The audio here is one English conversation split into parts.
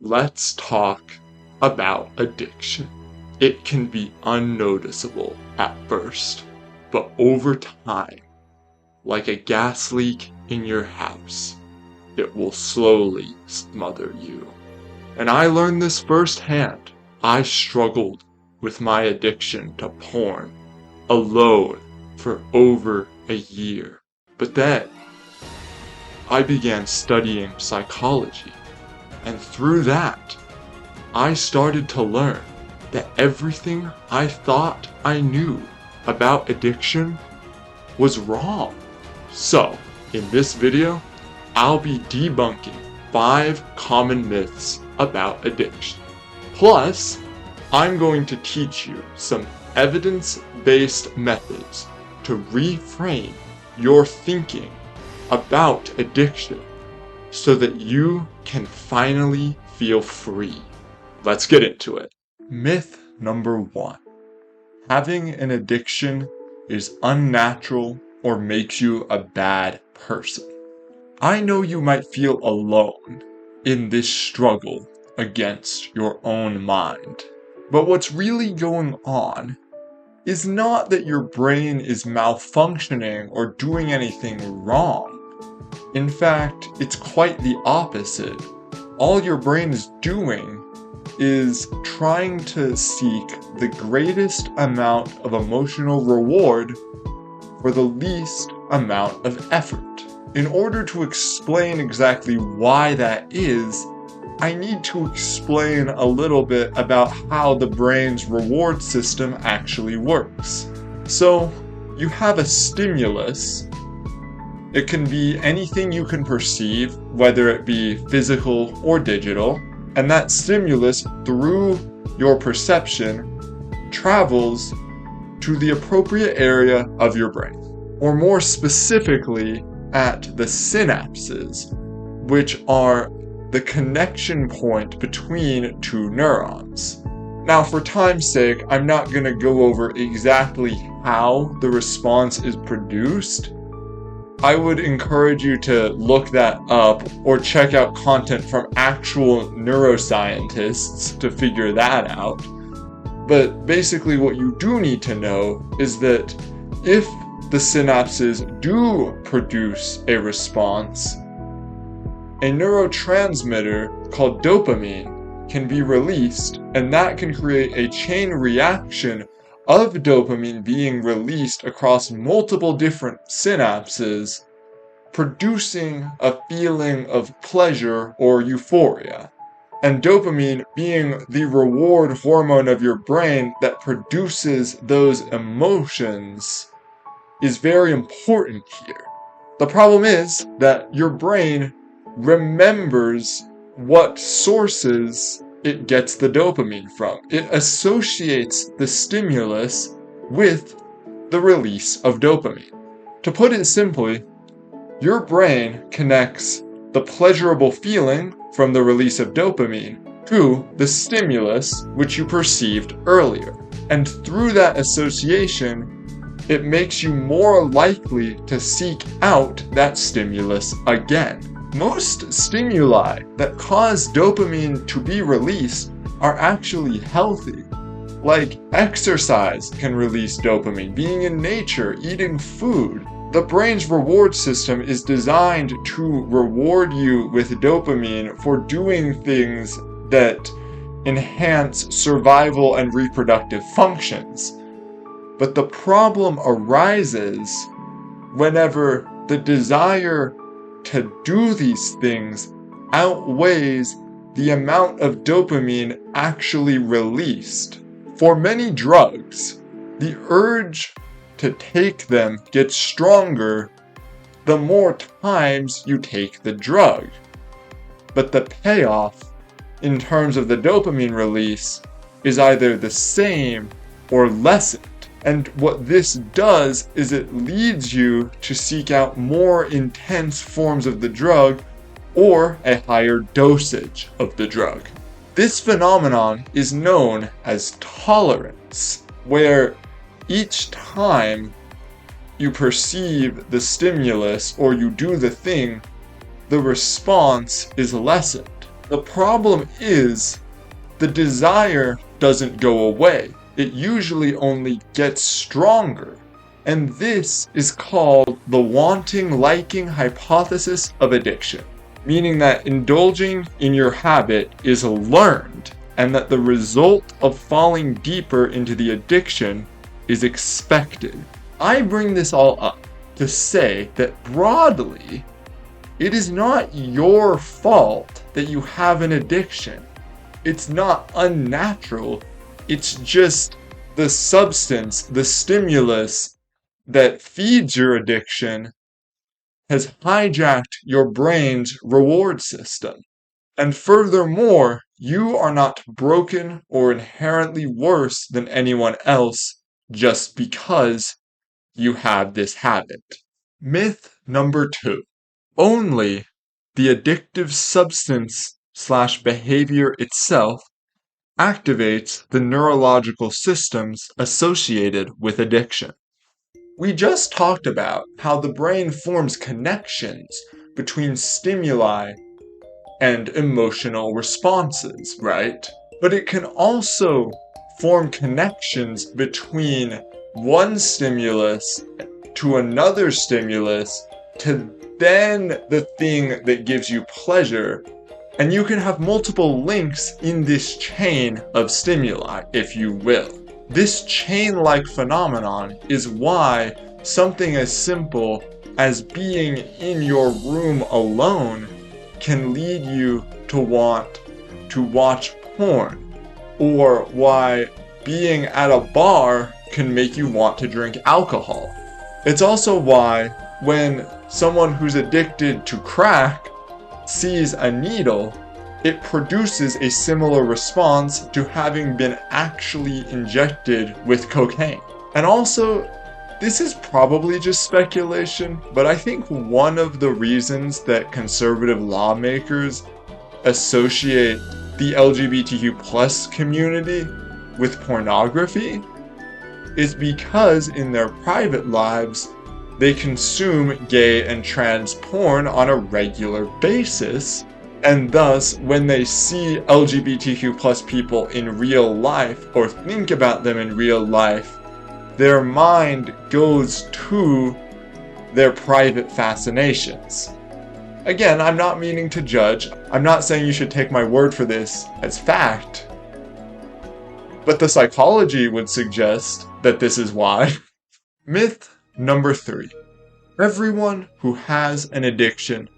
let's talk about addiction. It can be unnoticeable at first, but over time, like a gas leak in your house, it will slowly smother you. And I learned this firsthand. I struggled with my addiction to porn alone for over a year. But then, I began studying psychology, and through that, I started to learn that everything I thought I knew about addiction was wrong. So, in this video, I'll be debunking 5 common myths about addiction. Plus, I'm going to teach you some evidence-based methods to reframe your thinking about addiction so that you can finally feel free. Let's get into it. Myth number 1. Having an addiction is unnatural or makes you a bad person. I know you might feel alone in this struggle against your own mind, but what's really going on is not that your brain is malfunctioning or doing anything wrong. In fact, it's quite the opposite. All your brain is doing is trying to seek the greatest amount of emotional reward for the least amount of effort. In order to explain exactly why that is, I need to explain a little bit about how the brain's reward system actually works. So, you have a stimulus. It can be anything you can perceive, whether it be physical or digital, and that stimulus, through your perception, travels to the appropriate area of your brain, or more specifically, at the synapses, which are the connection point between 2 neurons. Now, for time's sake, I'm not going to go over exactly how the response is produced. I would encourage you to look that up or check out content from actual neuroscientists to figure that out. But basically what you do need to know is that if the synapses do produce a response, a neurotransmitter called dopamine can be released, and that can create a chain reaction of dopamine being released across multiple different synapses, producing a feeling of pleasure or euphoria. And dopamine being the reward hormone of your brain that produces those emotions is very important here. The problem is that your brain remembers what sources it gets the dopamine from. It associates the stimulus with the release of dopamine. To put it simply, your brain connects the pleasurable feeling from the release of dopamine to the stimulus which you perceived earlier. And through that association, it makes you more likely to seek out that stimulus again. Most stimuli that cause dopamine to be released are actually healthy. Like exercise can release dopamine, being in nature, eating food. The brain's reward system is designed to reward you with dopamine for doing things that enhance survival and reproductive functions. But the problem arises whenever the desire to do these things outweighs the amount of dopamine actually released. For many drugs, the urge to take them gets stronger the more times you take the drug. But the payoff, in terms of the dopamine release, is either the same or lessened. And what this does is it leads you to seek out more intense forms of the drug or a higher dosage of the drug. This phenomenon is known as tolerance, where each time you perceive the stimulus or you do the thing, the response is lessened. The problem is, the desire doesn't go away. It usually only gets stronger. And this is called the wanting liking hypothesis of addiction, meaning that indulging in your habit is learned, and that the result of falling deeper into the addiction is expected. I bring this all up to say that broadly, it is not your fault that you have an addiction. It's not unnatural, it's just the substance, the stimulus that feeds your addiction has hijacked your brain's reward system. And furthermore, you are not broken or inherently worse than anyone else just because you have this habit. Myth number 2. Only the addictive substance/behavior itself activates the neurological systems associated with addiction. We just talked about how the brain forms connections between stimuli and emotional responses, right? But it can also form connections between one stimulus to another stimulus to then the thing that gives you pleasure. And you can have multiple links in this chain of stimuli, if you will. This chain-like phenomenon is why something as simple as being in your room alone can lead you to want to watch porn, or why being at a bar can make you want to drink alcohol. It's also why when someone who's addicted to crack sees a needle, it produces a similar response to having been actually injected with cocaine. And also, this is probably just speculation, but I think one of the reasons that conservative lawmakers associate the LGBTQ plus community with pornography is because in their private lives, they consume gay and trans porn on a regular basis, and thus when they see LGBTQ plus people in real life or think about them in real life, their mind goes to their private fascinations. Again, I'm not meaning to judge. I'm not saying you should take my word for this as fact, but the psychology would suggest that this is why. Myth number 3. Everyone who has an addiction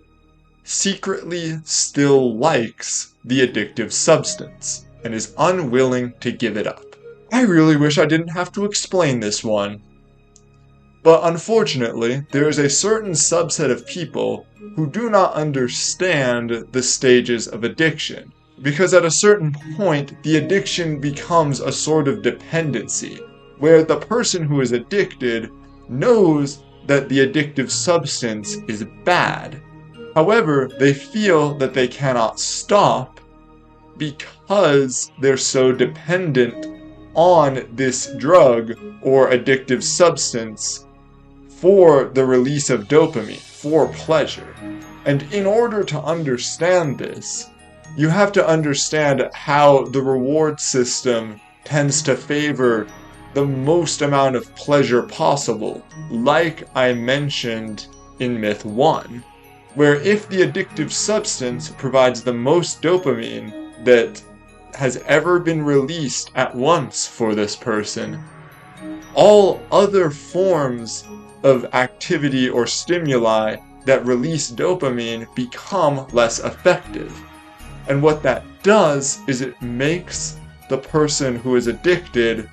secretly still likes the addictive substance and is unwilling to give it up. I really wish I didn't have to explain this one. But unfortunately, there is a certain subset of people who do not understand the stages of addiction, because at a certain point, the addiction becomes a sort of dependency, where the person who is addicted knows that the addictive substance is bad. However, they feel that they cannot stop because they're so dependent on this drug or addictive substance for the release of dopamine, for pleasure. And in order to understand this, you have to understand how the reward system tends to favor the most amount of pleasure possible, like I mentioned in myth 1, where if the addictive substance provides the most dopamine that has ever been released at once for this person, all other forms of activity or stimuli that release dopamine become less effective. And what that does is it makes the person who is addicted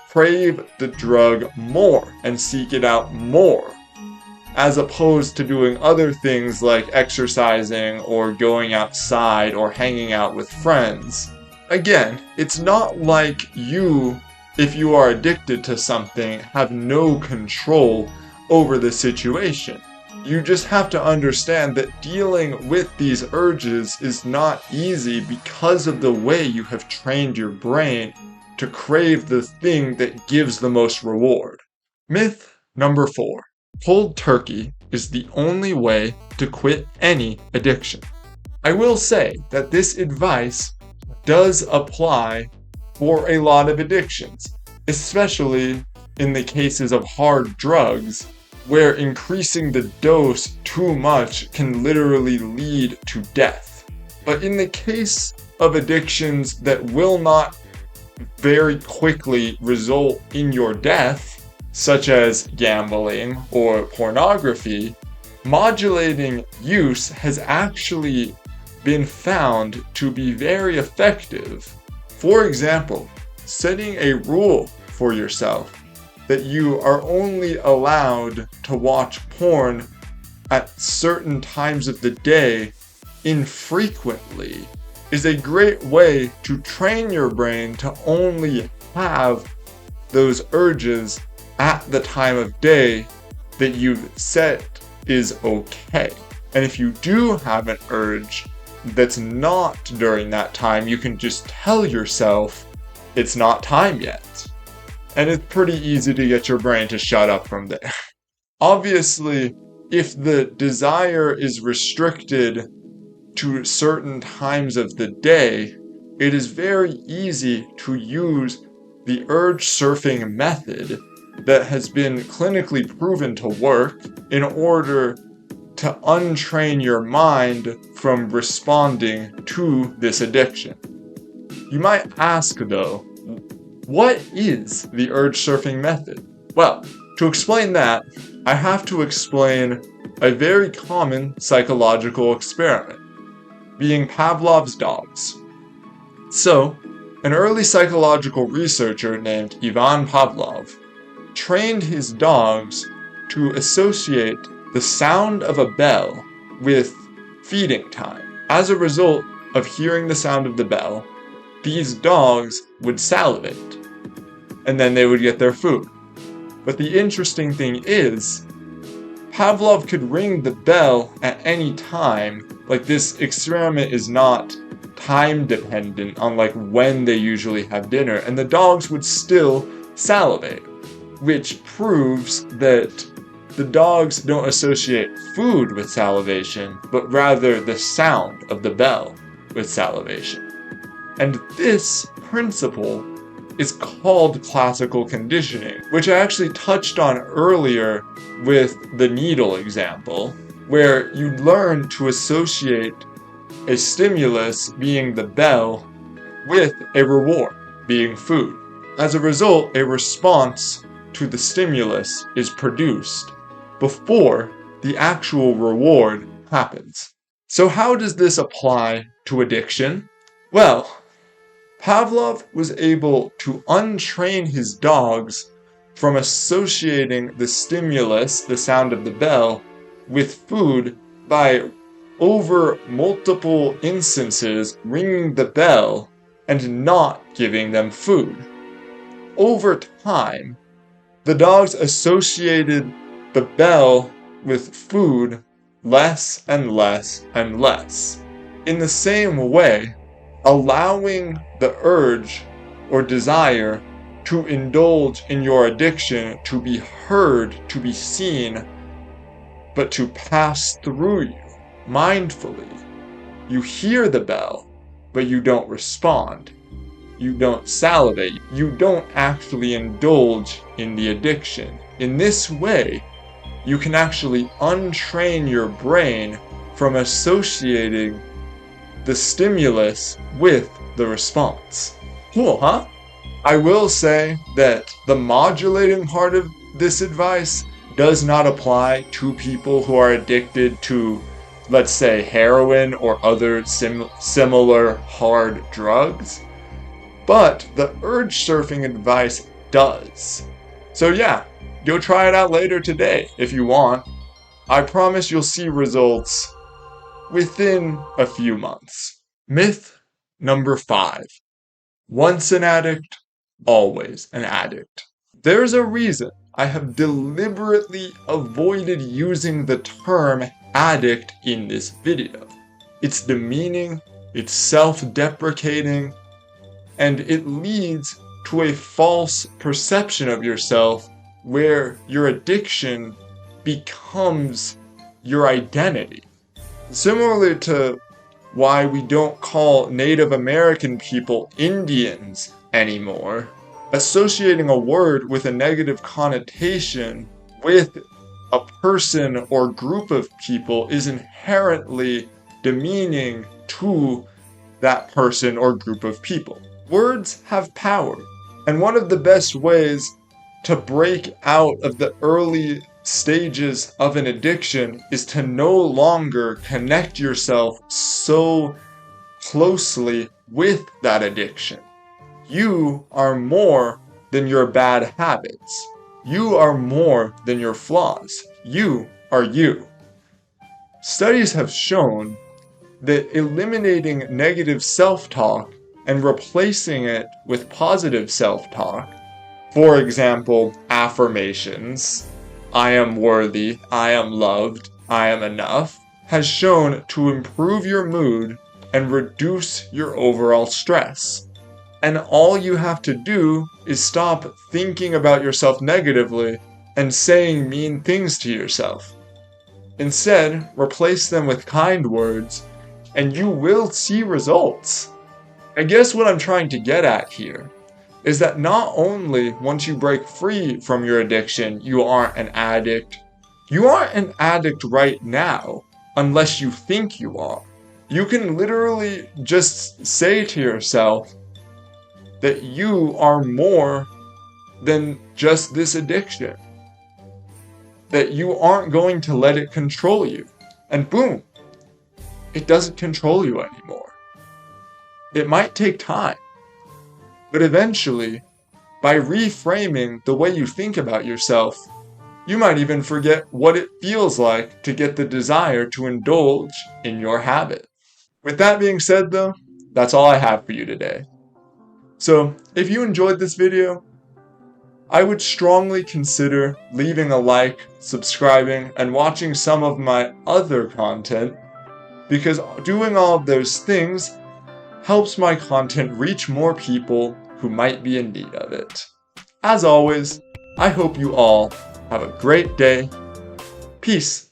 crave the drug more and seek it out more, as opposed to doing other things like exercising or going outside or hanging out with friends. Again, it's not like you, if you are addicted to something, have no control over the situation. You just have to understand that dealing with these urges is not easy because of the way you have trained your brain to crave the thing that gives the most reward. Myth number 4. Cold turkey is the only way to quit any addiction. I will say that this advice does apply for a lot of addictions, especially in the cases of hard drugs, where increasing the dose too much can literally lead to death. But in the case of addictions that will not very quickly result in your death, such as gambling or pornography, modulating use has actually been found to be very effective. For example, setting a rule for yourself that you are only allowed to watch porn at certain times of the day infrequently is a great way to train your brain to only have those urges at the time of day that you've set is okay. And if you do have an urge that's not during that time, you can just tell yourself it's not time yet. And it's pretty easy to get your brain to shut up from there. Obviously, if the desire is restricted to certain times of the day, it is very easy to use the urge surfing method that has been clinically proven to work in order to untrain your mind from responding to this addiction. You might ask though, what is the urge surfing method? Well, to explain that, I have to explain a very common psychological experiment, being Pavlov's dogs. So, an early psychological researcher named Ivan Pavlov trained his dogs to associate the sound of a bell with feeding time. As a result of hearing the sound of the bell, these dogs would salivate, and then they would get their food. But the interesting thing is, Pavlov could ring the bell at any time. Like, this experiment is not time dependent on like when they usually have dinner, and the dogs would still salivate, which proves that the dogs don't associate food with salivation, but rather the sound of the bell with salivation. And this principle is called classical conditioning, which I actually touched on earlier with the needle example, where you learn to associate a stimulus, being the bell, with a reward, being food. As a result, a response to the stimulus is produced before the actual reward happens. So how does this apply to addiction? Well, Pavlov was able to untrain his dogs from associating the stimulus, the sound of the bell, with food by, over multiple instances, ringing the bell and not giving them food. Over time, the dogs associated the bell with food less and less and less. In the same way, allowing the urge or desire to indulge in your addiction to be heard, to be seen, but to pass through you mindfully. You hear the bell, but you don't respond. You don't salivate. You don't actually indulge in the addiction. In this way, you can actually untrain your brain from associating the stimulus with the response. Cool, huh? I will say that the modulating part of this advice does not apply to people who are addicted to, let's say, heroin or other similar hard drugs. But the urge surfing advice does. So yeah, go try it out later today if you want. I promise you'll see results within a few months. Myth number 5. Once an addict, always an addict. There's a reason I have deliberately avoided using the term addict in this video. It's demeaning, it's self-deprecating, and it leads to a false perception of yourself where your addiction becomes your identity. Similarly to why we don't call Native American people Indians anymore. Associating a word with a negative connotation with a person or group of people is inherently demeaning to that person or group of people. Words have power, and one of the best ways to break out of the early stages of an addiction is to no longer connect yourself so closely with that addiction. You are more than your bad habits. You are more than your flaws. You are you. Studies have shown that eliminating negative self-talk and replacing it with positive self-talk, for example, affirmations, I am worthy, I am loved, I am enough, has shown to improve your mood and reduce your overall stress. And all you have to do is stop thinking about yourself negatively and saying mean things to yourself. Instead, replace them with kind words, and you will see results. I guess what I'm trying to get at here is that not only once you break free from your addiction, you aren't an addict. You aren't an addict right now, unless you think you are. You can literally just say to yourself that you are more than just this addiction. That you aren't going to let it control you. And boom, it doesn't control you anymore. It might take time, but eventually, by reframing the way you think about yourself, you might even forget what it feels like to get the desire to indulge in your habit. With that being said though, that's all I have for you today. So, if you enjoyed this video, I would strongly consider leaving a like, subscribing, and watching some of my other content, because doing all of those things helps my content reach more people who might be in need of it. As always, I hope you all have a great day. Peace.